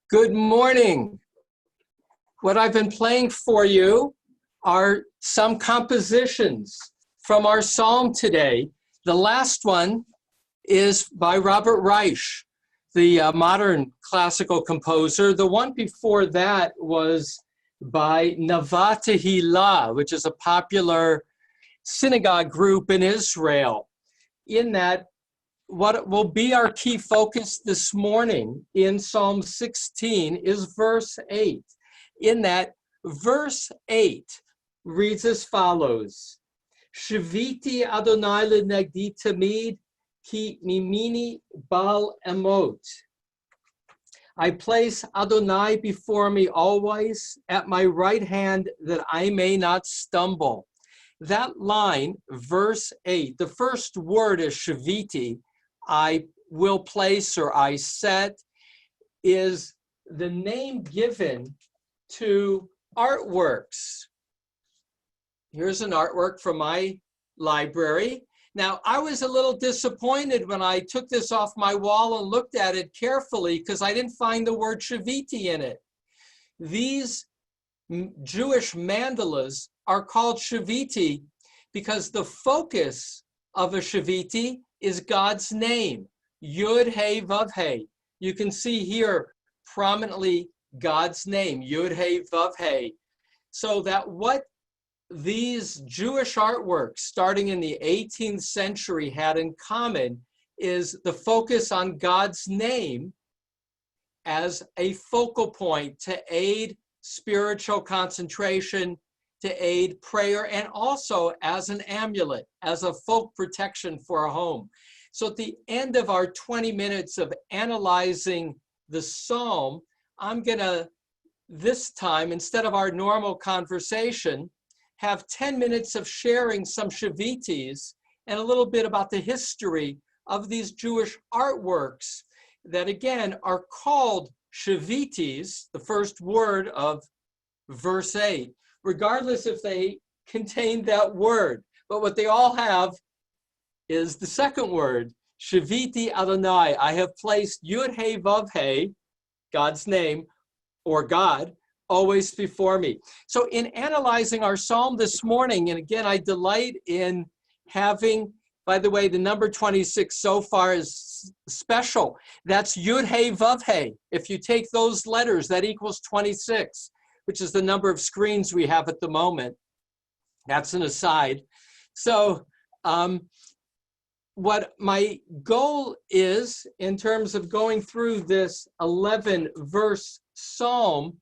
Good morning. What I've been playing for you are some compositions from our psalm today. The last one is by Robert Reich, the modern classical composer. The one before that was by Navah Tehillah, which is a popular synagogue group in Israel. In that, what will be our key focus this morning in Psalm 16 is verse 8. In that, verse 8 reads as follows: Shiviti Adonai lenegdi tamid ki mimini bal emot. I place Adonai before me always, at my right hand, that I may not stumble. That line, verse 8, the first word is Shiviti, I will place or I set, is the name given to artworks. Here's an artwork from my library. Now, I was a little disappointed when I took this off my wall and looked at it carefully because I didn't find the word Shiviti in it. These Jewish mandalas are called Shiviti because the focus of a Shiviti is God's name, Yud He Vav He. You can see here prominently God's name, Yud He Vav He. So that what these Jewish artworks starting in the 18th century had in common is the focus on God's name as a focal point to aid spiritual concentration, to aid prayer, and also as an amulet, as a folk protection for a home. So at the end of our 20 minutes of analyzing the psalm, I'm gonna, this time, instead of our normal conversation, have 10 minutes of sharing some Shivitis and a little bit about the history of these Jewish artworks that again are called Shivitis, the first word of verse 8, regardless if they contain that word. But what they all have is the second word, Shiviti Adonai. I have placed Yud He Vav He, God's name, or God, always before me. So in analyzing our psalm this morning, and again, I delight in having, by the way, the number 26 so far is special. That's Yud He Vav He. If you take those letters, that equals 26, which is the number of screens we have at the moment. That's an aside. So what my goal is in terms of going through this 11-verse psalm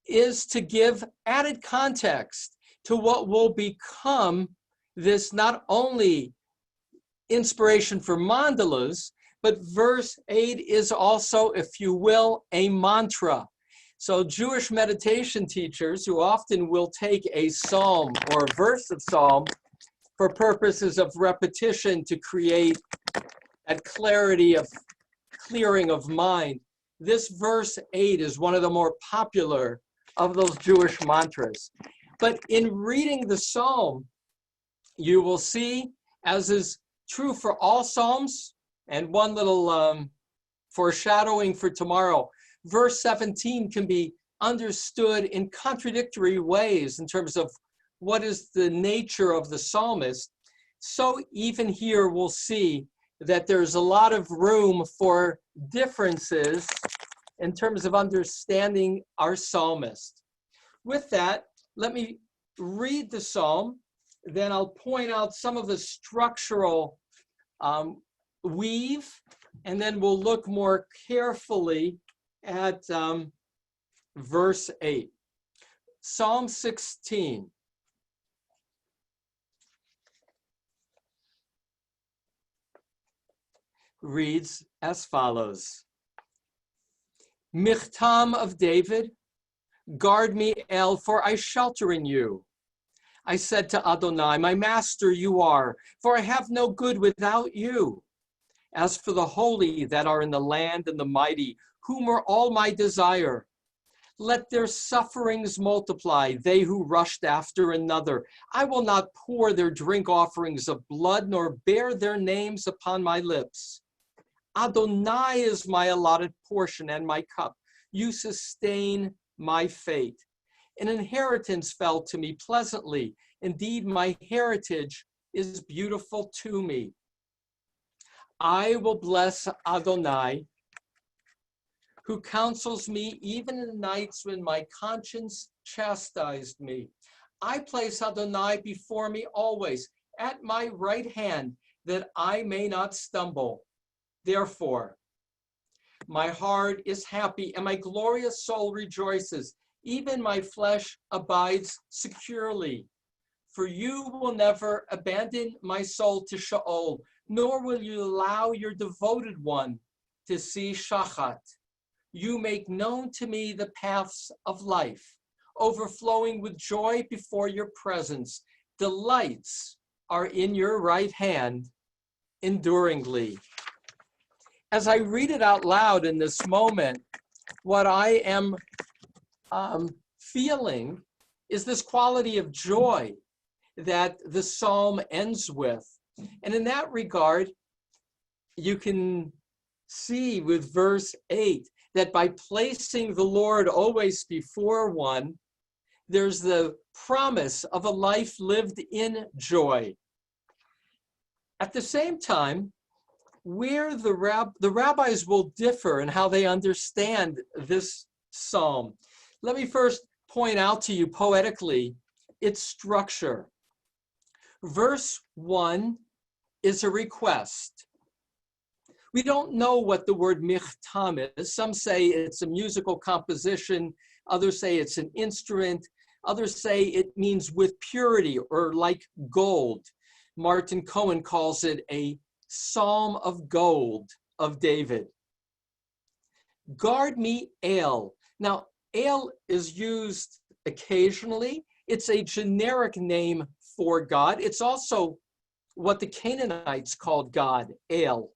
is to give added context to what will become this not only inspiration for mandalas, but verse 8 is also, if you will, a mantra. So Jewish meditation teachers who often will take a psalm or a verse of psalm for purposes of repetition to create that clarity of clearing of mind, this verse 8 is one of the more popular of those Jewish mantras. But in reading the psalm, you will see, as is true for all psalms, and one little foreshadowing for tomorrow, verse 17 can be understood in contradictory ways in terms of what is the nature of the psalmist. So even here we'll see that there's a lot of room for differences in terms of understanding our psalmist. With that, let me read the psalm, then I'll point out some of the structural weave, and then we'll look more carefully at verse 8. Psalm 16. Reads as follows. Michtam of David, guard me, El, for I shelter in you. I said to Adonai, my master you are, for I have no good without you. As for the holy that are in the land and the mighty, whom are all my desire, let their sufferings multiply, they who rushed after another. I will not pour their drink offerings of blood, nor bear their names upon my lips. Adonai is my allotted portion and my cup. You sustain my fate. An inheritance fell to me pleasantly. Indeed, my heritage is beautiful to me. I will bless Adonai, who counsels me even in the nights when my conscience chastised me. I place Adonai before me always, at my right hand, that I may not stumble. Therefore, my heart is happy and my glorious soul rejoices. Even my flesh abides securely. For you will never abandon my soul to Sheol, nor will you allow your devoted one to see Shachat. You make known to me the paths of life, overflowing with joy before your presence. Delights are in your right hand, enduringly. As I read it out loud in this moment, what I am feeling is this quality of joy that the psalm ends with. And in that regard, you can see with verse 8 that by placing the Lord always before one, there's the promise of a life lived in joy. At the same time, where the rabbis will differ in how they understand this psalm. Let me first point out to you poetically its structure. Verse 1 is a request. We don't know what the word michtam is. Some say it's a musical composition. Others say it's an instrument. Others say it means with purity or like gold. Martin Cohen calls it a Psalm of Gold of David. Guard me, El. Now, El is used occasionally. It's a generic name for God. It's also what the Canaanites called God, El,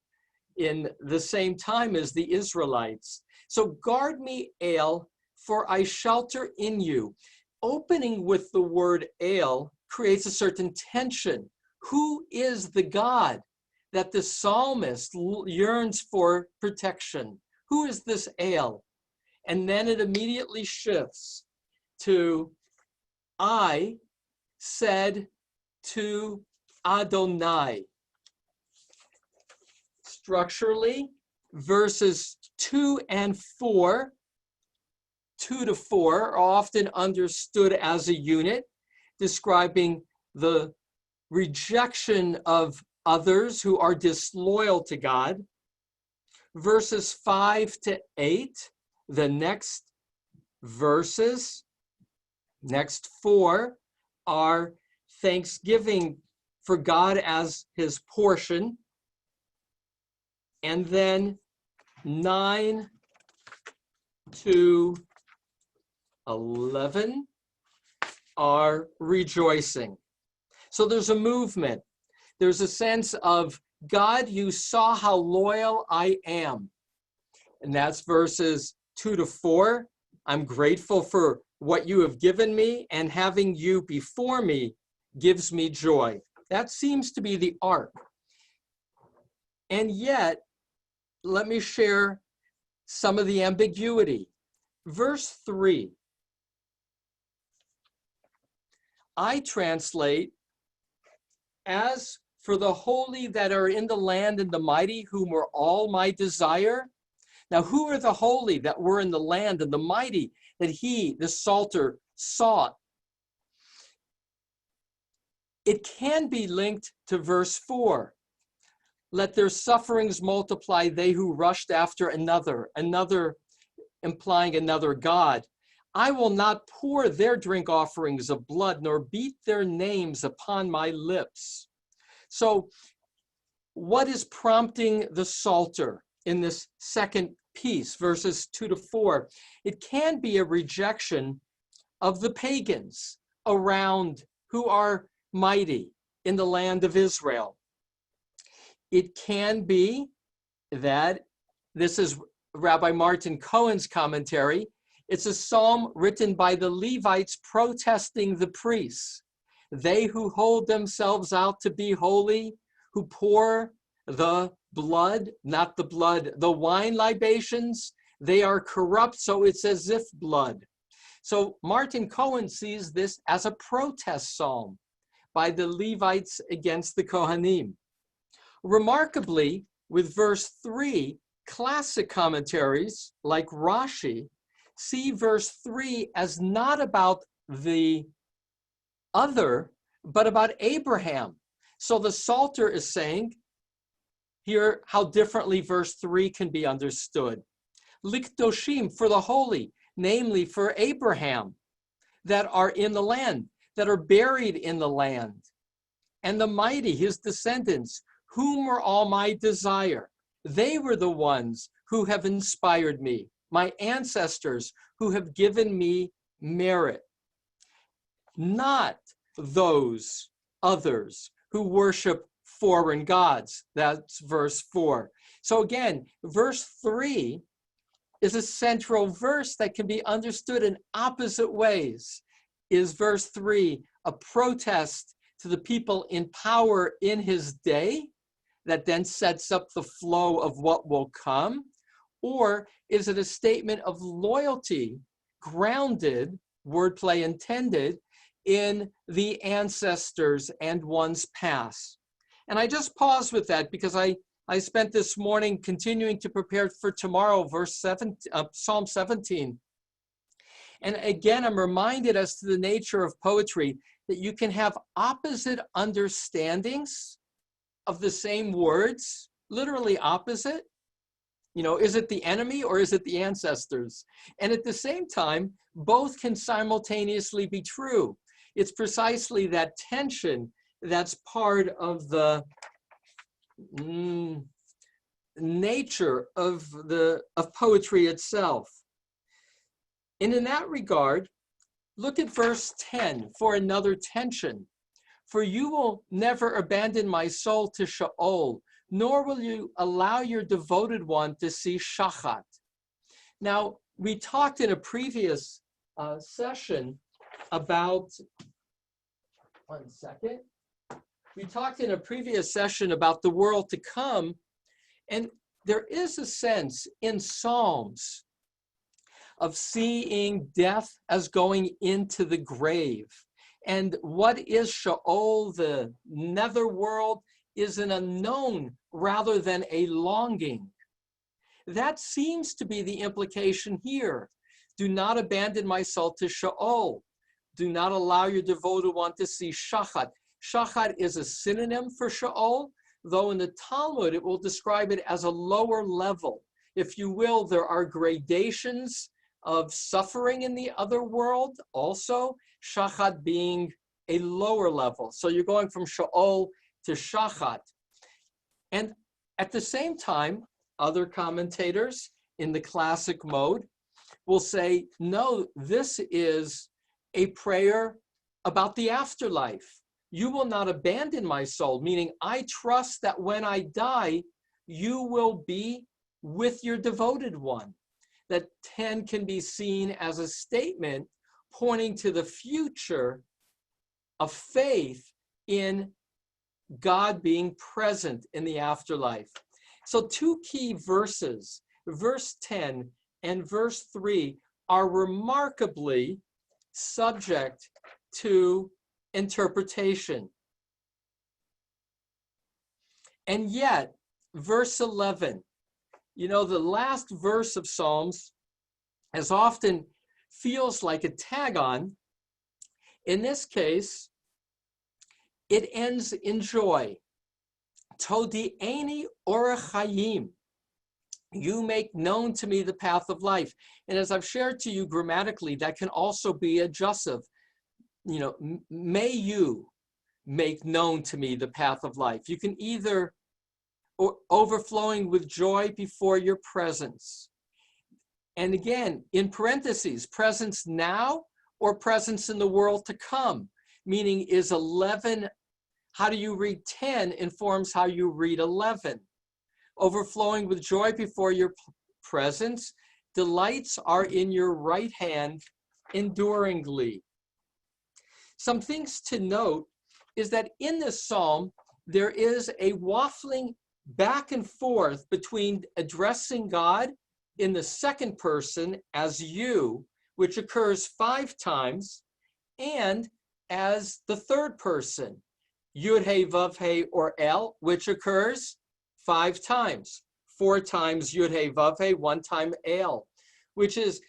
in the same time as the Israelites. So guard me, El, for I shelter in you. Opening with the word El creates a certain tension. Who is the God that the psalmist yearns for protection? Who is this El? And then it immediately shifts to, I said to Adonai. Structurally, verses 2 and 4, 2 to 4 are often understood as a unit, describing the rejection of others who are disloyal to God. Verses 5 to 8, the next verses, next 4, are thanksgiving for God as his portion. And then 9 to 11 are rejoicing. So there's a movement. There's a sense of, God, you saw how loyal I am. And that's verses 2 to 4. I'm grateful for what you have given me, and having you before me gives me joy. That seems to be the arc. And yet, let me share some of the ambiguity. Verse 3, I translate, as for the holy that are in the land and the mighty, whom are all my desire. Now, who are the holy that were in the land and the mighty that he, the Psalter, sought? It can be linked to verse 4. Let their sufferings multiply, they who rushed after another implying another God. I will not pour their drink offerings of blood, nor beat their names upon my lips. So what is prompting the Psalter in this second piece, verses 2 to 4? It can be a rejection of the pagans around who are mighty in the land of Israel. It can be that, this is Rabbi Martin Cohen's commentary, it's a psalm written by the Levites protesting the priests. They who hold themselves out to be holy, who pour the blood, not the blood, the wine libations, they are corrupt, so it's as if blood. So Martin Cohen sees this as a protest psalm by the Levites against the Kohanim. Remarkably, with verse 3, classic commentaries like Rashi see verse 3 as not about the other, but about Abraham. So the Psalter is saying here how differently verse 3 can be understood. Likdoshim, for the holy, namely for Abraham, that are in the land, that are buried in the land, and the mighty, his descendants, whom were all my desire. They were the ones who have inspired me, my ancestors who have given me merit. Not those others who worship foreign gods. That's verse 4. So again, verse 3 is a central verse that can be understood in opposite ways. Is verse 3 a protest to the people in power in his day that then sets up the flow of what will come? Or is it a statement of loyalty grounded, wordplay intended, in the ancestors and one's past? And I just pause with that because I spent this morning continuing to prepare for tomorrow, Psalm 17. And again, I'm reminded as to the nature of poetry that you can have opposite understandings of the same words, literally opposite. You know, is it the enemy or is it the ancestors? And at the same time, both can simultaneously be true. It's precisely that tension that's part of the nature of poetry itself. And in that regard, look at verse 10 for another tension. For you will never abandon my soul to Sheol, nor will you allow your devoted one to see Shachat. Now, we talked in a previous session about, one second. We talked in a previous session about the world to come, and there is a sense in Psalms of seeing death as going into the grave. And what is Sheol, the netherworld, is an unknown rather than a longing. That seems to be the implication here. Do not abandon my soul to Sheol. Do not allow your devoted one to see Shachat. Shachat is a synonym for Sheol, though in the Talmud it will describe it as a lower level. If you will, there are gradations of suffering in the other world also, Shachat being a lower level. So you're going from Sheol to Shachat. And at the same time, other commentators in the classic mode will say, no, this is a prayer about the afterlife. You will not abandon my soul, meaning I trust that when I die, you will be with your devoted one. That 10 can be seen as a statement pointing to the future of faith in God being present in the afterlife. So two key verses, verse 10 and verse 3, are remarkably subject to interpretation. And yet, verse 11, you know, the last verse of Psalms as often feels like a tag on. In this case, it ends in joy. Todi'eni orach hayim. You make known to me the path of life. And as I've shared to you grammatically, that can also be adjussive. You know, may you make known to me the path of life. You can either overflowing with joy before your presence. And again, in parentheses, presence now or presence in the world to come, meaning is 11, how do you read 10 informs how you read 11. Overflowing with joy before your presence, delights are in your right hand enduringly. Some things to note is that in this psalm, there is a waffling back and forth between addressing God in the second person as you, which occurs 5 times, and as the third person, Yud He Vav He or El, which occurs 5 times, 4 times Yud He Vav He, 1 time El, which is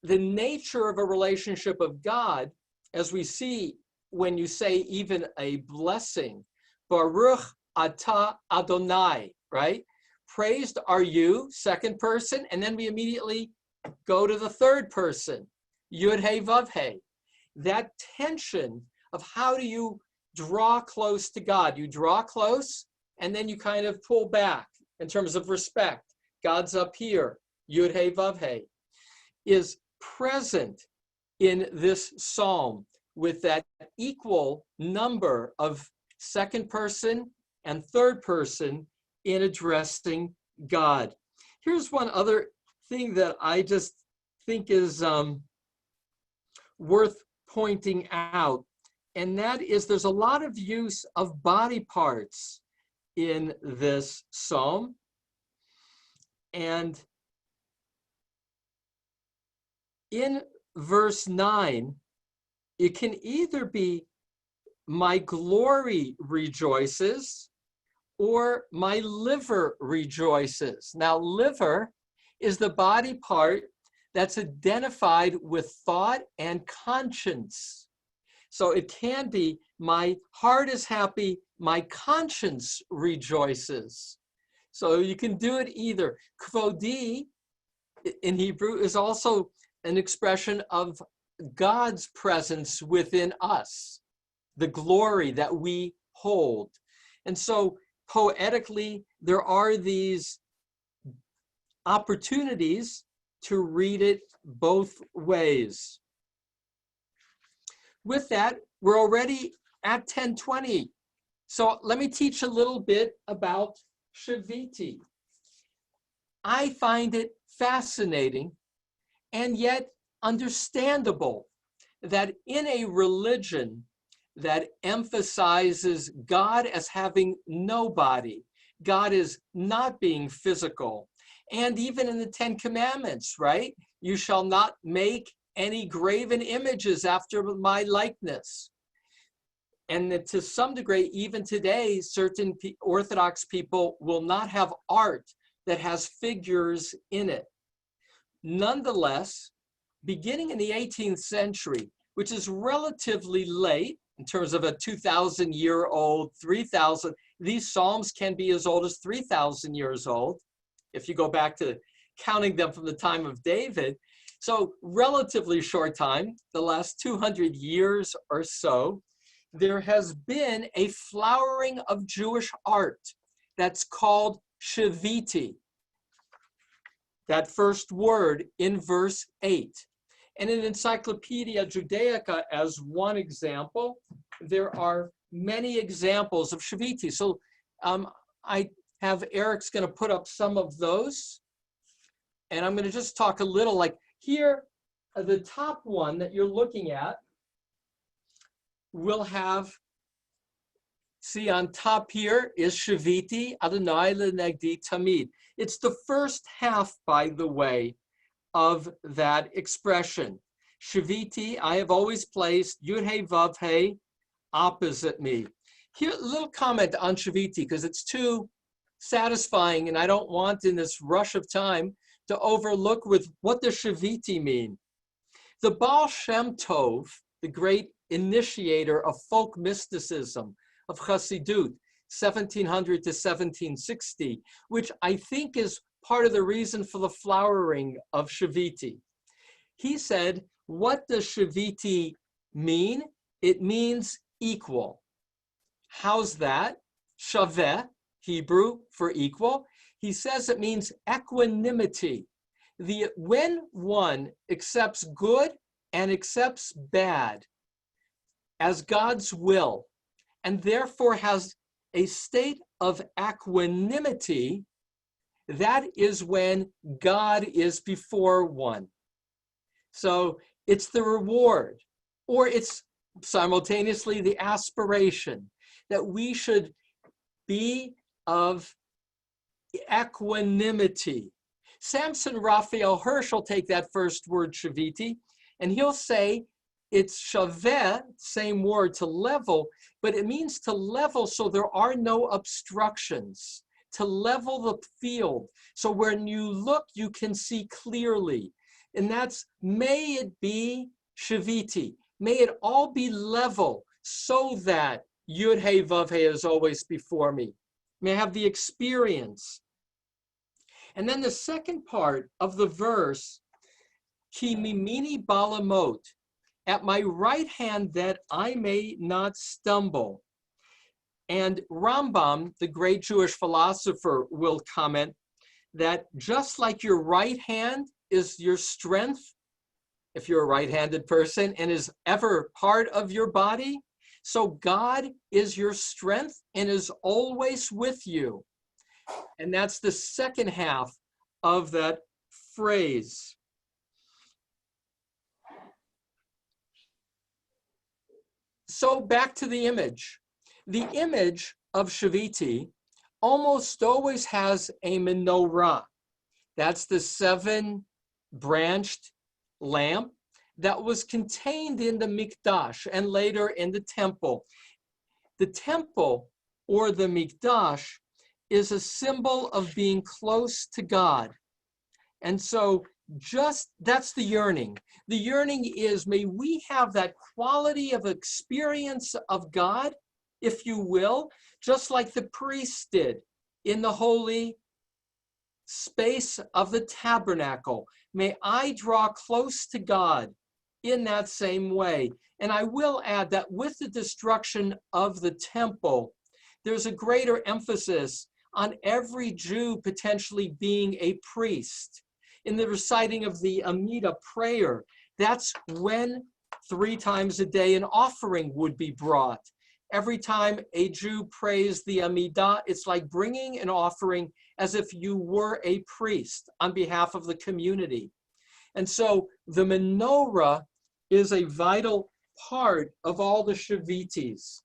the nature of a relationship of God, as we see when you say even a blessing, Baruch Atah Adonai, right? Praised are you, second person, and then we immediately go to the third person, Yud He Vav He. That tension of how do you draw close to God? You draw close, and then you kind of pull back in terms of respect. God's up here, Yud He Vav He, is present in this psalm with that equal number of second person and third person in addressing God. Here's one other thing that I just think is worth pointing out, and that is there's a lot of use of body parts in this psalm. And in verse 9, it can either be my glory rejoices or my liver rejoices. Now, liver is the body part that's identified with thought and conscience. So it can be my heart is happy, my conscience rejoices. So you can do it either. Kvodi in Hebrew is also an expression of God's presence within us, the glory that we hold. And so poetically, there are these opportunities to read it both ways. With that, we're already at 10:20. So let me teach a little bit about Shiviti. I find it fascinating and yet understandable that in a religion that emphasizes God as having no body, God is not being physical, and even in the 10 Commandments, right? You shall not make any graven images after my likeness. And that to some degree, even today, certain Orthodox people will not have art that has figures in it. Nonetheless, beginning in the 18th century, which is relatively late in terms of a 2,000-year-old, 3,000, these psalms can be as old as 3,000 years old, if you go back to counting them from the time of David. So relatively short time, the last 200 years or so, there has been a flowering of Jewish art that's called Shiviti. That first word in verse 8. And in Encyclopedia Judaica, as one example, there are many examples of Shiviti. So I have Eric's going to put up some of those. And I'm going to just talk a little, like here, the top one that you're looking at will have, see on top here is Shiviti, Adonai lenegdi tamid. It's the first half, by the way, of that expression. Shiviti, I have always placed Yud He Vav He opposite me. Here, a little comment on Shiviti, because it's too satisfying, and I don't want in this rush of time to overlook with what does Shiviti mean. The Baal Shem Tov, the great initiator of folk mysticism, of Chassidut, 1700 to 1760, which I think is part of the reason for the flowering of Shiviti. He said, what does Shiviti mean? It means equal. How's that? Shaveh, Hebrew for equal. He says it means equanimity. When one accepts good and accepts bad as God's will, and therefore has a state of equanimity, that is when God is before one. So it's the reward, or it's simultaneously the aspiration that we should be of equanimity. Samson Raphael Hirsch will take that first word, Shiviti, and he'll say it's shaveh, same word, to level, but it means to level so there are no obstructions, to level the field. So when you look, you can see clearly. And that's, may it be Shiviti. May it all be level so that Yud He Vav He is always before me. May I have the experience. And then the second part of the verse, Ki mimini balamot, at my right hand that I may not stumble. And Rambam, the great Jewish philosopher, will comment that just like your right hand is your strength, if you're a right-handed person, and is ever part of your body, so God is your strength and is always with you. And that's the second half of that phrase. So back to the image. The image of Shiviti almost always has a menorah. That's the 7-branched lamp that was contained in the Mikdash and later in the temple. The temple, or the Mikdash, is a symbol of being close to God. And so that's the yearning. The yearning is, may we have that quality of experience of God, if you will, just like the priests did in the holy space of the tabernacle. May I draw close to God in that same way. And I will add that with the destruction of the temple, there's a greater emphasis on every Jew potentially being a priest. In the reciting of the Amidah prayer, that's when 3 times a day an offering would be brought. Every time a Jew prays the Amidah, it's like bringing an offering as if you were a priest on behalf of the community. And so the menorah is a vital part of all the Shivitis.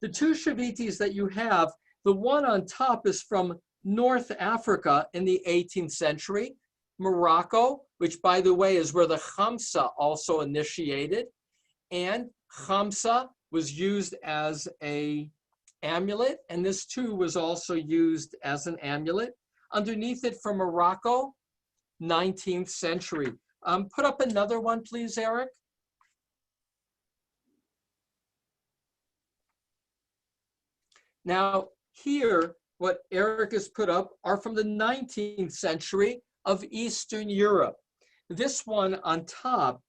The 2 Shivitis that you have, the one on top is from North Africa in the 18th century, Morocco, which by the way is where the Khamsa also initiated, and Khamsa was used as an amulet, and this too was also used as an amulet. Underneath it from Morocco, 19th century. Put up another one, please, Eric. Now, here, what Eric has put up are from the 19th century of Eastern Europe. This one on top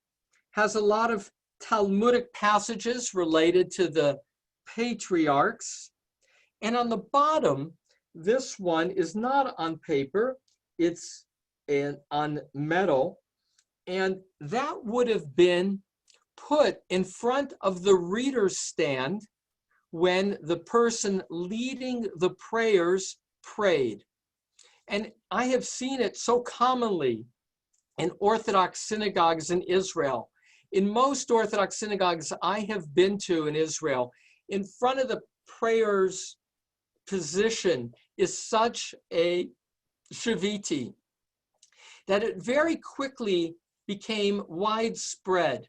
has a lot of Talmudic passages related to the patriarchs. And on the bottom, this one is not on paper, it's on metal. And that would have been put in front of the reader's stand when the person leading the prayers prayed. And I have seen it so commonly in Orthodox synagogues in Israel. In most Orthodox synagogues I have been to in Israel, in front of the prayer's position is such a Shiviti that it very quickly became widespread,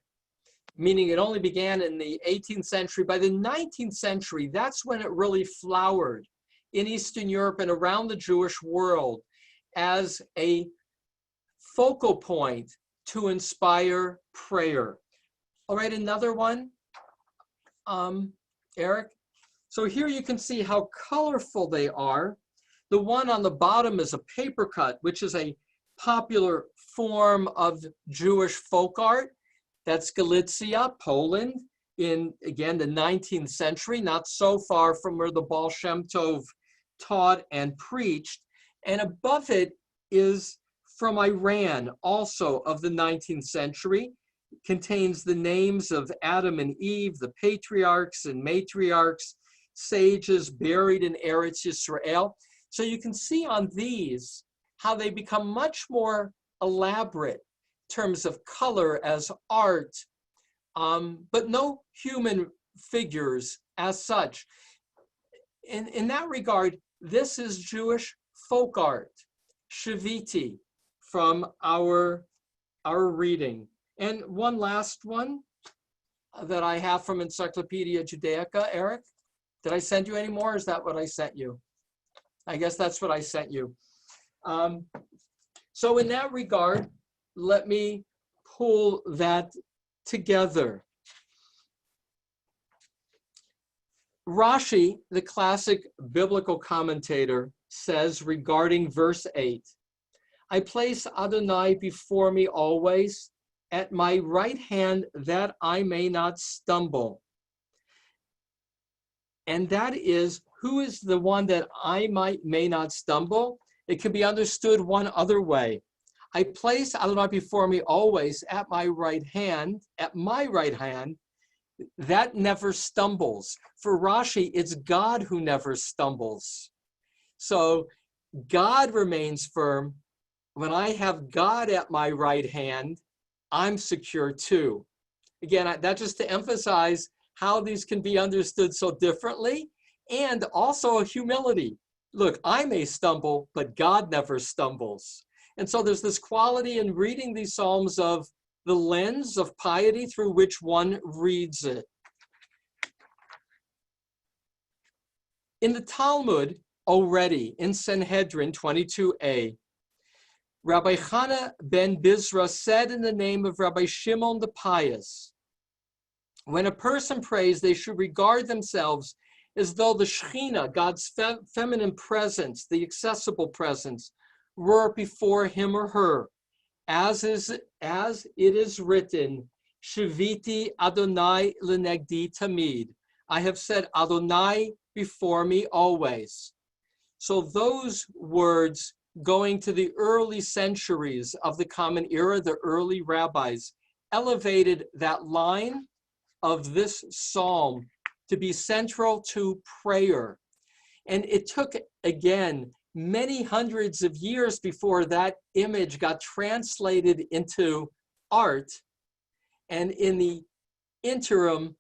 meaning it only began in the 18th century. By the 19th century, that's when it really flowered in Eastern Europe and around the Jewish world as a focal point to inspire prayer. All right, another one, Eric. So here you can see how colorful they are. The one on the bottom is a paper cut, which is a popular form of Jewish folk art. That's Galicia, Poland, in, again, the 19th century, not so far from where the Baal Shem Tov taught and preached. And above it is from Iran, also of the 19th century. It contains the names of Adam and Eve, the patriarchs and matriarchs, sages buried in Eretz Yisrael. So you can see on these how they become much more elaborate in terms of color as art, but no human figures as such. In that regard, this is Jewish folk art, Shiviti, from our reading. And one last one that I have from Encyclopedia Judaica, Eric. Did I send you any more? Or is that what I sent you? I guess that's what I sent you. So in that regard, let me pull that together. Rashi, the classic biblical commentator, says regarding verse 8, I place Adonai before me always, at my right hand, that I may not stumble. And that is, who is the one that I may not stumble? It can be understood one other way. I place Adonai before me always at my right hand, that never stumbles. For Rashi, it's God who never stumbles. So God remains firm. When I have God at my right hand, I'm secure too. Again, that just to emphasize how these can be understood so differently, and also a humility. Look, I may stumble, but God never stumbles. And so there's this quality in reading these Psalms of the lens of piety through which one reads it. In the Talmud, already in Sanhedrin 22a, Rabbi Chana ben Bizra said in the name of Rabbi Shimon the Pious, when a person prays, they should regard themselves as though the Shekhinah, God's feminine presence, the accessible presence, were before him or her, as it is written, Shiviti Adonai lenegdi tamid. I have said Adonai before me always. So those words, going to the early centuries of the Common Era, the early rabbis, elevated that line of this psalm to be central to prayer. And it took, again, many hundreds of years before that image got translated into art, and in the interim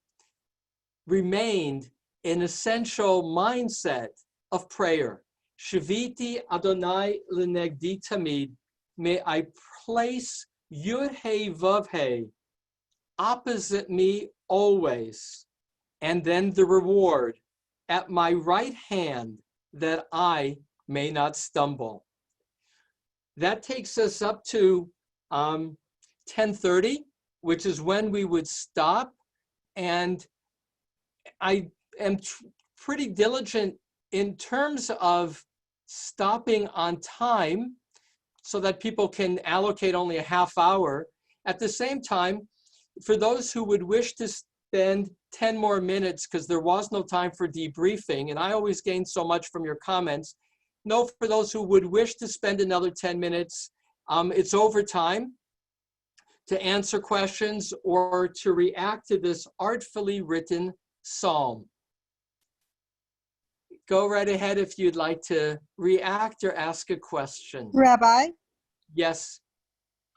remained an essential mindset of prayer. Shiviti Adonai lenegdi tamid. May I place Yud He Vav He opposite me always, and then the reward at my right hand, that I may not stumble. That takes us up to 10:30, which is when we would stop. And I am pretty diligent in terms of stopping on time so that people can allocate only a half hour. At the same time, for those who would wish to spend 10 more minutes, because there was no time for debriefing, and I always gain so much from your comments, no, for those who would wish to spend another 10 minutes, it's overtime to answer questions or to react to this artfully written psalm. Go right ahead if you'd like to react or ask a question. Rabbi? Yes.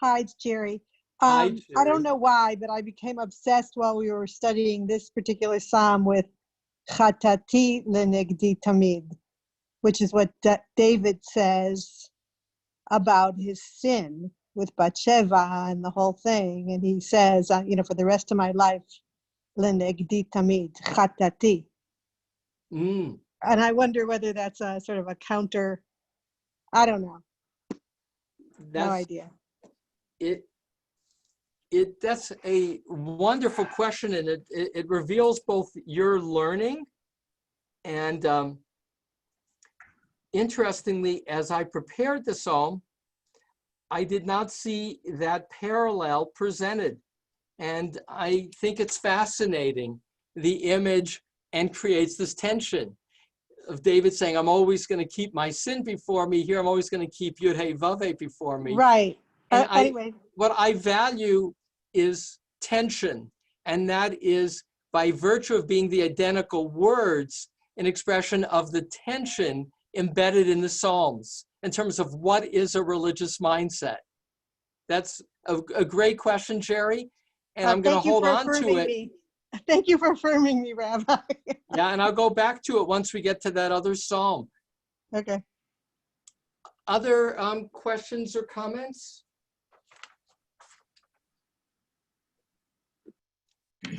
Hi, it's Jerry. Hi, Jerry. I don't know why, but I became obsessed while we were studying this particular psalm with Chatati lenegdi tamid, which is what David says about his sin with Bathsheba and the whole thing. And he says, for the rest of my life, lenegdi tamid, Chatati. And I wonder whether that's a sort of a counter. I don't know. No idea. That's a wonderful question, and it reveals both your learning And interestingly, as I prepared the psalm, I did not see that parallel presented. And I think it's fascinating, the image, and creates this tension of David saying, I'm always going to keep my sin before me. Here, I'm always going to keep Yud Hey Vav Hey before me. Right. And Anyway. what I value is tension. And that is by virtue of being the identical words, an expression of the tension embedded in the Psalms in terms of what is a religious mindset. That's a great question, Jerry. And I'm going to hold on to it. Me. Thank you for affirming me, Rabbi. Yeah, and I'll go back to it once we get to that other psalm. Okay. Other questions or comments?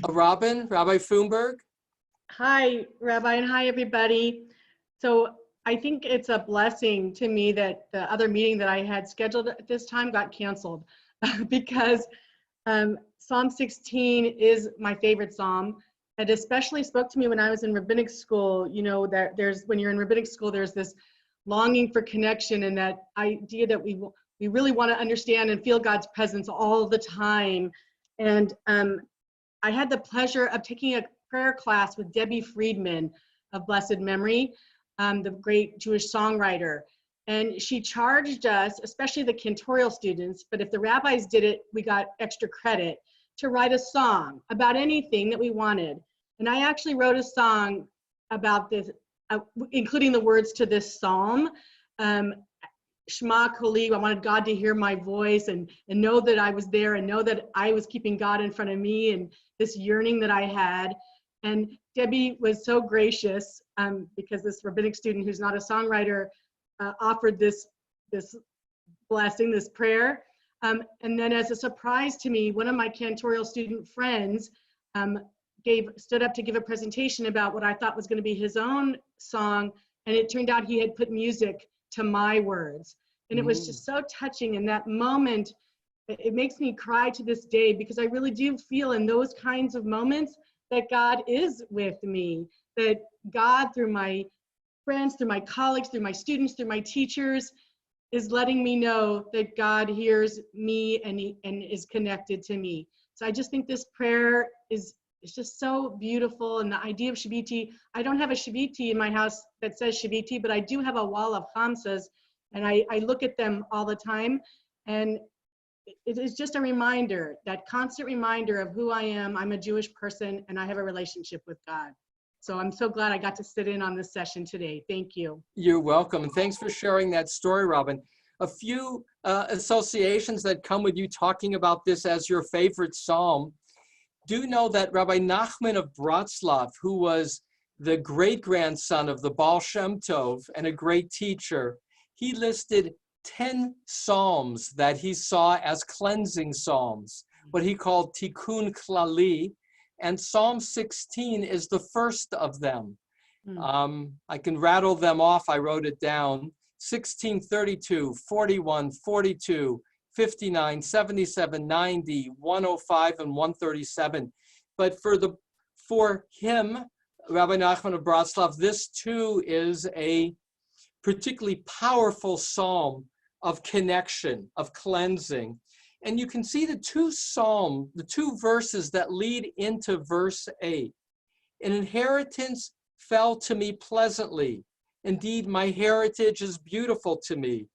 Robin, Rabbi Thunberg? Hi, Rabbi, and hi, everybody. So I think it's a blessing to me that the other meeting that I had scheduled at this time got canceled because Psalm 16 is my favorite psalm. It especially spoke to me when I was in rabbinic school. You know, that when you're in rabbinic school, there's this longing for connection and that idea that we really want to understand and feel God's presence all the time. And I had the pleasure of taking a prayer class with Debbie Friedman of blessed memory, the great Jewish songwriter. And she charged us, especially the cantorial students, but if the rabbis did it, we got extra credit, to write a song about anything that we wanted. And I actually wrote a song about this, including the words to this psalm. Shema Koli, I wanted God to hear my voice and know that I was there and know that I was keeping God in front of me and this yearning that I had. And Debbie was so gracious because this rabbinic student who's not a songwriter offered this blessing, this prayer. And then as a surprise to me, one of my cantorial student friends stood up to give a presentation about what I thought was going to be his own song. And it turned out he had put music to my words. And it was just so touching. In that moment, it makes me cry to this day because I really do feel in those kinds of moments that God is with me, that God, through my friends, through my colleagues, through my students, through my teachers, is letting me know that God hears me and is connected to me. So I just think this prayer is just so beautiful. And the idea of Shiviti, I don't have a Shiviti in my house that says Shiviti, but I do have a wall of Hamsas, and I look at them all the time. And it is just a reminder, that constant reminder of who I am. I'm a Jewish person and I have a relationship with God. So I'm so glad I got to sit in on this session today. Thank you. You're welcome. And thanks for sharing that story, Robin. A few associations that come with you talking about this as your favorite psalm. Do know that Rabbi Nachman of Bratslav, who was the great-grandson of the Baal Shem Tov and a great teacher, he listed 10 psalms that he saw as cleansing psalms, what he called tikkun klali, and Psalm 16 is the first of them. I can rattle them off. I wrote it down. 16, 32, 41, 42, 59, 77, 90, 105, and 137. But for him, Rabbi Nachman of Bratslav, this too is a particularly powerful psalm of connection, of cleansing. And you can see the two verses that lead into verse 8. An inheritance fell to me pleasantly. Indeed, my heritage is beautiful to me.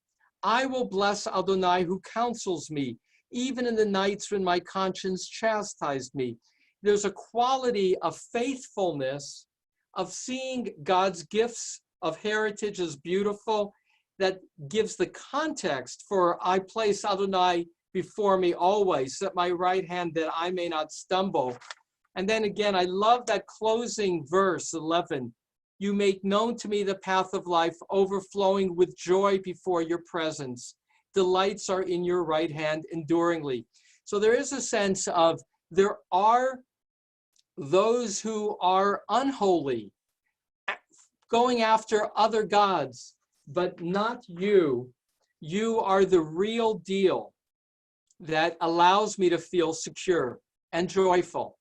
I will bless Adonai who counsels me, even in the nights when my conscience chastised me. There's a quality of faithfulness, of seeing God's gifts of heritage as beautiful, that gives the context for I place Adonai before me always, at my right hand, that I may not stumble. And then again, I love that closing verse 11. You make known to me the path of life, overflowing with joy before your presence. Delights are in your right hand enduringly. So there is a sense of there are those who are unholy, going after other gods, but not you. You are the real deal that allows me to feel secure and joyful.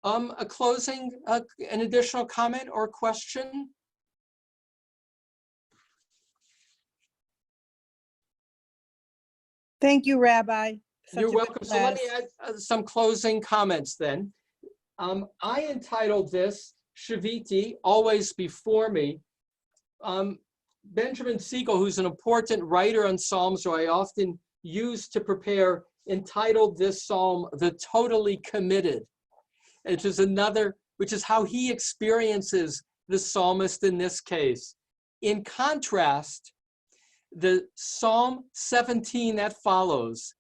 A closing, an additional comment or question? Thank you, Rabbi. Such You're a good welcome. So let me class. add some closing comments then. I entitled this Shiviti, Always Before Me. Benjamin Siegel, who's an important writer on Psalms, who I often use to prepare, entitled this psalm, The Totally Committed, which is how he experiences the psalmist in this case. In contrast, the Psalm 17 that follows,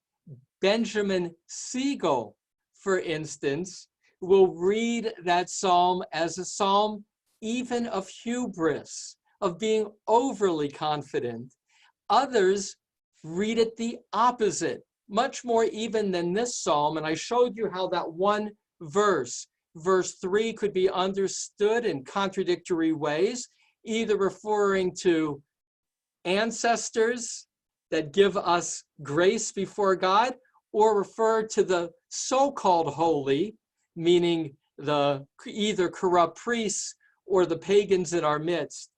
Benjamin Siegel, for instance, will read that psalm as a psalm even of hubris, of being overly confident. Others read it the opposite, much more even than this psalm. And I showed you how that one verse 3, could be understood in contradictory ways, either referring to ancestors that give us grace before God, or refer to the so-called holy, meaning the either corrupt priests or the pagans in our midst.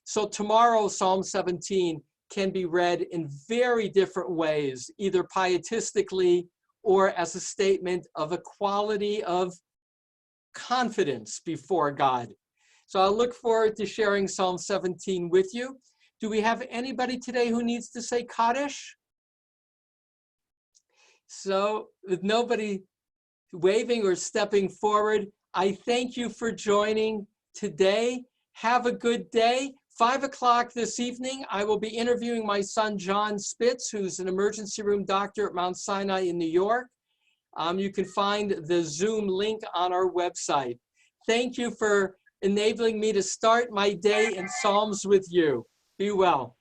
So tomorrow, Psalm 17 can be read in very different ways, either pietistically or as a statement of a quality of confidence before God. So I look forward to sharing Psalm 17 with you. Do we have anybody today who needs to say Kaddish? So with nobody waving or stepping forward, I thank you for joining today. Have a good day. 5 o'clock this evening, I will be interviewing my son, John Spitz, who's an emergency room doctor at Mount Sinai in New York. You can find the Zoom link on our website. Thank you for enabling me to start my day in Psalms with you. Be well.